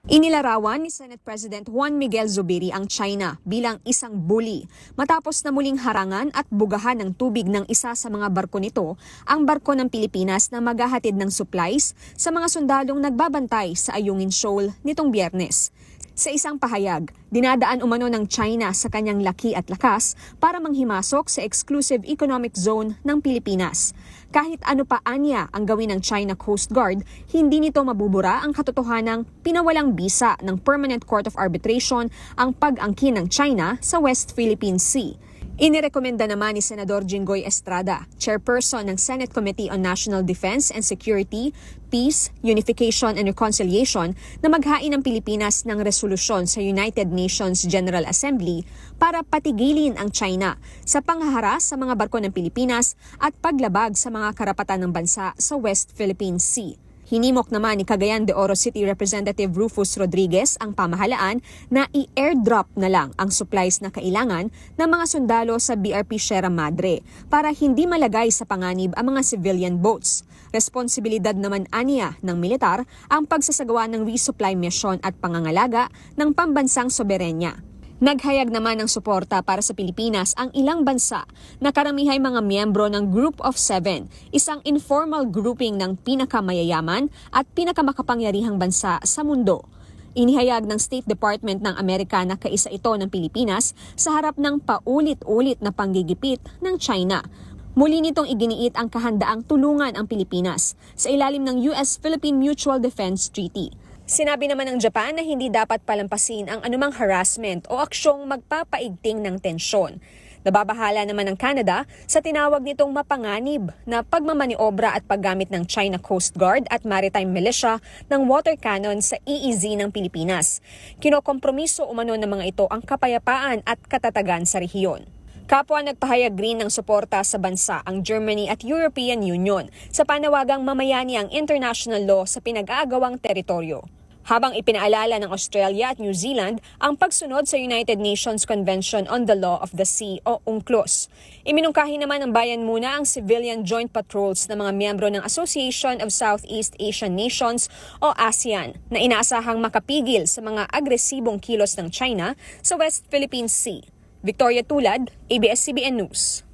Inilarawan ni Senate President Juan Miguel Zubiri ang China bilang isang bully matapos na muling harangan at bugahan ng tubig ng isa sa mga barko nito, ang barko ng Pilipinas na maghahatid ng supplies sa mga sundalong nagbabantay sa Ayungin Shoal nitong Biyernes. Sa isang pahayag, dinadaan umano ng China sa kanyang laki at lakas para manghimasok sa exclusive economic zone ng Pilipinas. Kahit ano pa anya ang gawin ng China Coast Guard, hindi nito mabubura ang katotohanang pinawalang bisa ng Permanent Court of Arbitration ang pag-angkin ng China sa West Philippine Sea. Inirekomenda naman ni Senador Jinggoy Estrada, chairperson ng Senate Committee on National Defense and Security, Peace, Unification and Reconciliation, na maghain ng Pilipinas ng resolusyon sa United Nations General Assembly para patigilin ang China sa panghaharas sa mga barko ng Pilipinas at paglabag sa mga karapatan ng bansa sa West Philippine Sea. Hinimok naman ni Cagayan de Oro City Representative Rufus Rodriguez ang pamahalaan na i-airdrop na lang ang supplies na kailangan ng mga sundalo sa BRP Sierra Madre para hindi malagay sa panganib ang mga civilian boats. Responsibilidad naman aniya ng militar ang pagsasagawa ng resupply mission at pangangalaga ng pambansang soberenya. Naghayag naman ng suporta para sa Pilipinas ang ilang bansa na karamihay mga miyembro ng Group of Seven, isang informal grouping ng pinakamayayaman at pinakamakapangyarihang bansa sa mundo. Inihayag ng State Department ng Amerika na kaisa ito ng Pilipinas sa harap ng paulit-ulit na panggigipit ng China. Muli nitong iginiit ang kahandaang tulungan ang Pilipinas sa ilalim ng US-Philippine Mutual Defense Treaty. Sinabi naman ng Japan na hindi dapat palampasin ang anumang harassment o aksyong magpapaigting ng tensyon. Nababahala naman ng Canada sa tinawag nitong mapanganib na pagmamaniobra at paggamit ng China Coast Guard at Maritime Militia ng water cannon sa EEZ ng Pilipinas. Kinokompromiso umano ng mga ito ang kapayapaan at katatagan sa rehiyon. Kapwa nagpahayag rin ng suporta sa bansa ang Germany at European Union sa panawagang mamayani ang international law sa pinag-aagawang teritoryo. Habang ipinaalala ng Australia at New Zealand ang pagsunod sa United Nations Convention on the Law of the Sea o UNCLOS. Iminungkahi naman ng bayan muna ang civilian joint patrols ng mga miyembro ng Association of Southeast Asian Nations o ASEAN na inaasahang makapigil sa mga agresibong kilos ng China sa West Philippine Sea. Victoria Tulad, ABS-CBN News.